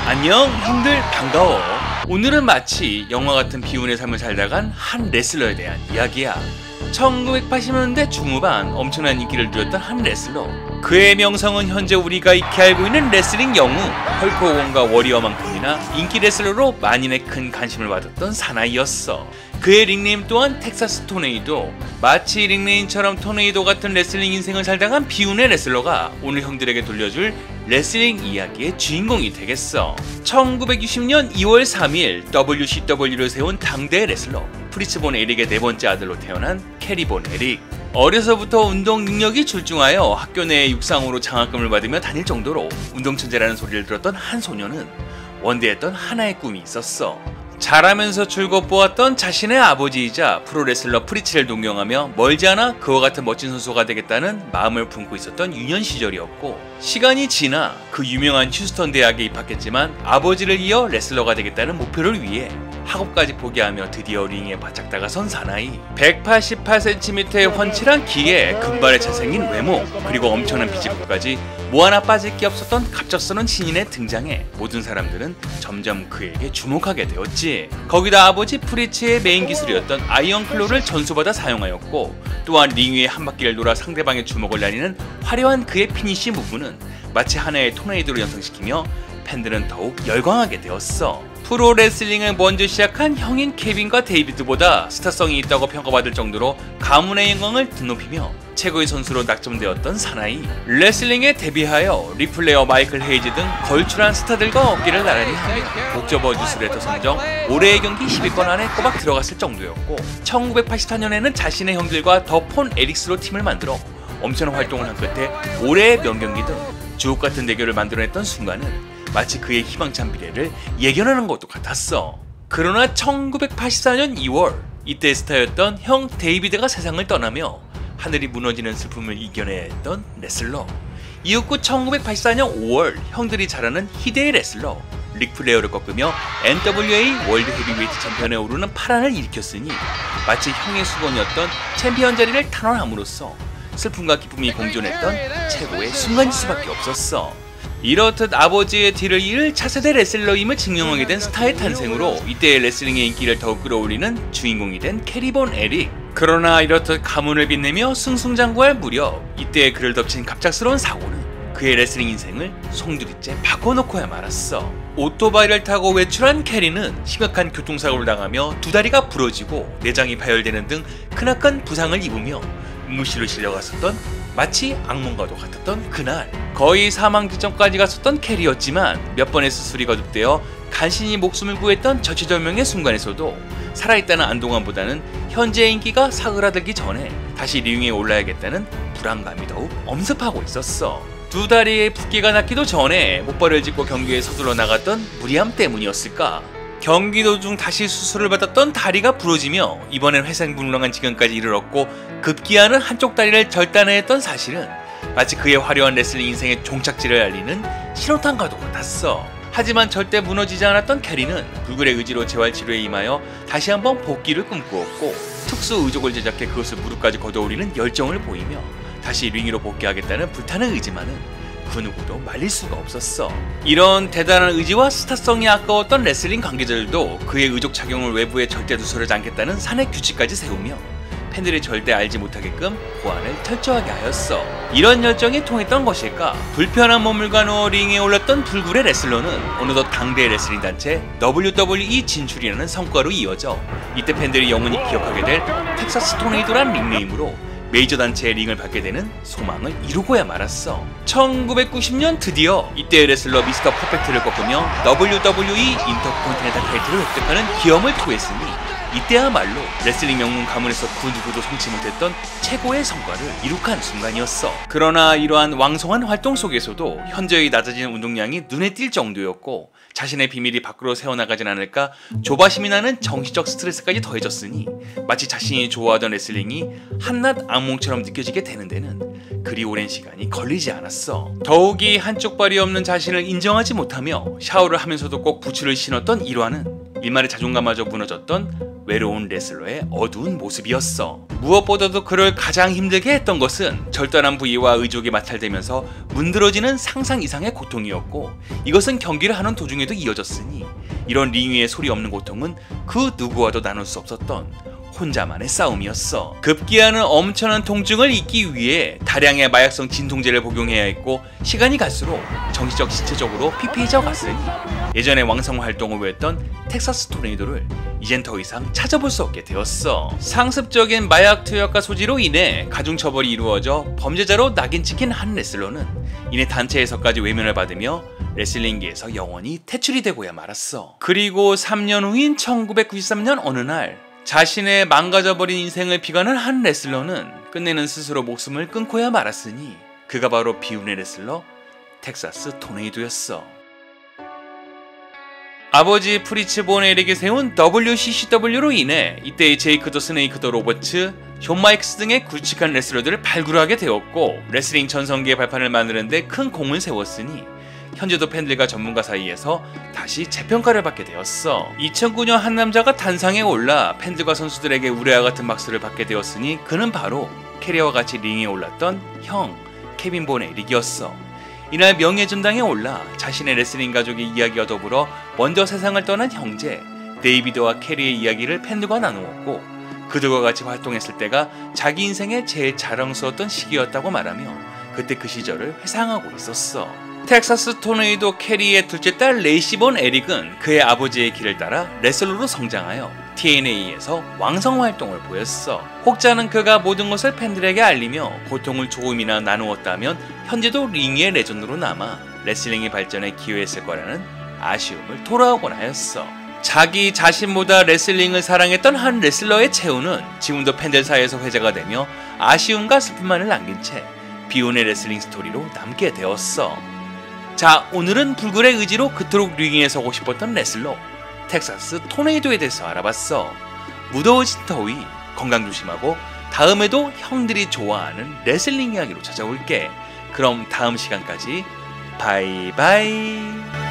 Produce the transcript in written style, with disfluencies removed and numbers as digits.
안녕 형들 반가워. 오늘은 마치 영화 같은 비운의 삶을 살다간 한 레슬러에 대한 이야기야. 1980년대 중후반 엄청난 인기를 누렸던 한 레슬러. 그의 명성은 현재 우리가 익히 알고 있는 레슬링 영웅 헐크 호건과 워리어만큼이나 인기 레슬러로 만인의 큰 관심을 받았던 사나이였어. 그의 닉네임 또한 텍사스 토네이도. 마치 닉네임처럼 토네이도 같은 레슬링 인생을 살다간 비운의 레슬러가 오늘 형들에게 돌려줄 레슬링 이야기의 주인공이 되겠어. 1960년 2월 3일 WCW를 세운 당대의 레슬러 프리츠 본 에릭의 네 번째 아들로 태어난 캐리 본 에릭. 어려서부터 운동 능력이 출중하여 학교 내에 육상으로 장학금을 받으며 다닐 정도로 운동천재라는 소리를 들었던 한 소녀는 원대했던 하나의 꿈이 있었어. 자라면서 줄곧 보았던 자신의 아버지이자 프로레슬러 프리츠를 동경하며 멀지 않아 그와 같은 멋진 선수가 되겠다는 마음을 품고 있었던 유년 시절이었고, 시간이 지나 그 유명한 휴스턴 대학에 입학했지만 아버지를 이어 레슬러가 되겠다는 목표를 위해 학업까지 포기하며 드디어 링에 바짝 다가선 사나이. 188cm의 훤칠한 키에 금발에 잘생긴 외모, 그리고 엄청난 피지컬까지 뭐 하나 빠질 게 없었던 갑작스러운 신인의 등장에 모든 사람들은 점점 그에게 주목하게 되었지. 거기다 아버지 프리츠의 메인 기술이었던 아이언 클로를 전수받아 사용하였고, 또한 링 위에 한 바퀴를 돌아 상대방의 주먹을 날리는 화려한 그의 피니시 무브는 마치 하나의 토네이도를 연상시키며 팬들은 더욱 열광하게 되었어. 프로레슬링을 먼저 시작한 형인 케빈과 데이비드보다 스타성이 있다고 평가받을 정도로 가문의 영광을 드높이며 최고의 선수로 낙점되었던 사나이. 레슬링에 데뷔하여 리플레어 마이클 헤이즈 등 걸출한 스타들과 어깨를 나란히 하며 옥저버 뉴스레터 선정 올해의 경기 10위권 안에 꼬박 들어갔을 정도였고, 1984년에는 자신의 형들과 더 폰 에릭스로 팀을 만들어 엄청난 활동을 한 끝에 올해의 명경기 등 주옥같은 대결을 만들어냈던 순간은 마치 그의 희망찬 미래를 예견하는 것도 같았어. 그러나 1984년 2월 이때 스타였던 형 데이비드가 세상을 떠나며 하늘이 무너지는 슬픔을 이겨내야 했던 레슬러. 이윽고 1984년 5월 형들이 잘하는 희대의 레슬러 릭 플레어를 꺾으며 NWA 월드 헤비웨이트 챔피언에 오르는 파란을 일으켰으니 마치 형의 수건이었던 챔피언 자리를 탄원함으로써 슬픔과 기쁨이 공존했던 최고의 순간일 수밖에 없었어. 이렇듯 아버지의 뒤를 이을 차세대 레슬러임을 증명하게 된 스타의 탄생으로 이때의 레슬링의 인기를 더욱 끌어올리는 주인공이 된 캐리 본 에릭. 그러나 이렇듯 가문을 빛내며 승승장구할 무렵 이때의 그를 덮친 갑작스러운 사고는 그의 레슬링 인생을 송두리째 바꿔놓고야 말았어. 오토바이를 타고 외출한 캐리는 심각한 교통사고를 당하며 두 다리가 부러지고 내장이 파열되는 등 크나큰 부상을 입으며 응급실로 실려갔었던 마치 악몽과도 같았던 그날. 거의 사망 직전까지 갔었던 캐리였지만 몇 번의 수술이 거듭되어 간신히 목숨을 구했던 절체절명의 순간에서도 살아있다는 안도감보다는 현재의 인기가 사그라들기 전에 다시 링에 올라야겠다는 불안감이 더욱 엄습하고 있었어. 두 다리에 붓기가 낫기도 전에 목발을 짚고 경기에 서둘러 나갔던 무리함 때문이었을까? 경기 도중 다시 수술을 받았던 다리가 부러지며 이번엔 회생불능한 지경까지 이르렀고 급기야는 한쪽 다리를 절단했던 사실은 마치 그의 화려한 레슬링 인생의 종착지를 알리는 신호탄과도 같았어. 하지만 절대 무너지지 않았던 캐리는 불굴의 의지로 재활치료에 임하여 다시 한번 복귀를 꿈꾸었고, 특수 의족을 제작해 그것을 무릎까지 걷어올리는 열정을 보이며 다시 링 위로 복귀하겠다는 불타는 의지만은 그 누구도 말릴 수가 없었어. 이런 대단한 의지와 스타성이 아까웠던 레슬링 관계자들도 그의 의족 착용을 외부에 절대 누설하지 않겠다는 산의 규칙까지 세우며 팬들이 절대 알지 못하게끔 보안을 철저하게 하였어. 이런 열정이 통했던 것일까? 불편한 몸물과 누워 링에 올랐던 불굴의 레슬러는 어느덧 당대 레슬링 단체 WWE 진출이라는 성과로 이어져 이때 팬들이 영원히 기억하게 될 텍사스 토네이도란 닉네임으로 메이저 단체의 링을 받게 되는 소망을 이루고야 말았어. 1990년 드디어 이때의 레슬러 미스터 퍼펙트를 꺾으며 WWE 인터컨티넨탈 타이틀을 획득하는 기염을 토했으니 이때야말로 레슬링 영웅 가문에서 그 누구도 성취 못했던 최고의 성과를 이룩한 순간이었어. 그러나 이러한 왕성한 활동 속에서도 현저히 낮아지는 운동량이 눈에 띌 정도였고, 자신의 비밀이 밖으로 새어나가진 않을까 조바심이 나는 정신적 스트레스까지 더해졌으니 마치 자신이 좋아하던 레슬링이 한낱 악몽처럼 느껴지게 되는 데는 그리 오랜 시간이 걸리지 않았어. 더욱이 한쪽 발이 없는 자신을 인정하지 못하며 샤워를 하면서도 꼭 부츠를 신었던 일화는 일말의 자존감마저 무너졌던 외로운 레슬러의 어두운 모습이었어. 무엇보다도 그를 가장 힘들게 했던 것은 절단한 부위와 의족이 마찰되면서 문드러지는 상상 이상의 고통이었고, 이것은 경기를 하는 도중에도 이어졌으니 이런 링 위의 소리 없는 고통은 그 누구와도 나눌 수 없었던 혼자만의 싸움이었어. 급기야는 엄청난 통증을 잊기 위해 다량의 마약성 진통제를 복용해야 했고, 시간이 갈수록 정신적 신체적으로 피폐해져 갔으니 예전에 왕성 활동을 보였던 텍사스 토네이도를 이젠 더 이상 찾아볼 수 없게 되었어. 상습적인 마약 투약과 소지로 인해 가중처벌이 이루어져 범죄자로 낙인 찍힌 한 레슬러는 이내 단체에서까지 외면을 받으며 레슬링계에서 영원히 퇴출이 되고야 말았어. 그리고 3년 후인 1993년 어느 날, 자신의 망가져버린 인생을 비관한 한 레슬러는 끝내는 스스로 목숨을 끊고야 말았으니 그가 바로 비운의 레슬러 텍사스 토네이도였어. 아버지 프리츠 본 에릭이 세운 WCCW로 인해 이때의 제이크 더 스네이크 더 로버츠, 존 마이크스 등의 굵직한 레슬러들을 발굴하게 되었고, 레슬링 전성기의 발판을 만드는데 큰 공을 세웠으니 현재도 팬들과 전문가 사이에서 다시 재평가를 받게 되었어. 2009년 한 남자가 단상에 올라 팬들과 선수들에게 우레와 같은 박수를 받게 되었으니 그는 바로 캐리어와 같이 링에 올랐던 형 케빈 본 에릭이었어. 이날 명예전당에 올라 자신의 레슬링 가족의 이야기와 더불어 먼저 세상을 떠난 형제 데이비드와 캐리의 이야기를 팬들과 나누었고, 그들과 같이 활동했을 때가 자기 인생의 제일 자랑스러웠던 시기였다고 말하며 그때 그 시절을 회상하고 있었어. 텍사스 토네이도 캐리의 둘째 딸 레이시 본 에릭은 그의 아버지의 길을 따라 레슬러로 성장하여 TNA에서 왕성 활동을 보였어. 혹자는 그가 모든 것을 팬들에게 알리며 고통을 조금이나 나누었다면 현재도 링 위의 레전드로 남아 레슬링의 발전에 기여했을 거라는 아쉬움을 토로하곤 하였어. 자기 자신보다 레슬링을 사랑했던 한 레슬러의 최후는 지금도 팬들 사이에서 회자가 되며 아쉬움과 슬픔만을 남긴 채 비운의 레슬링 스토리로 남게 되었어. 자, 오늘은 불굴의 의지로 그토록 링 위에 서고 싶었던 레슬러 텍사스 토네이도에 대해서 알아봤어. 무더워진 더위 건강 조심하고 다음에도 형들이 좋아하는 레슬링 이야기로 찾아올게. 그럼 다음 시간까지 바이바이.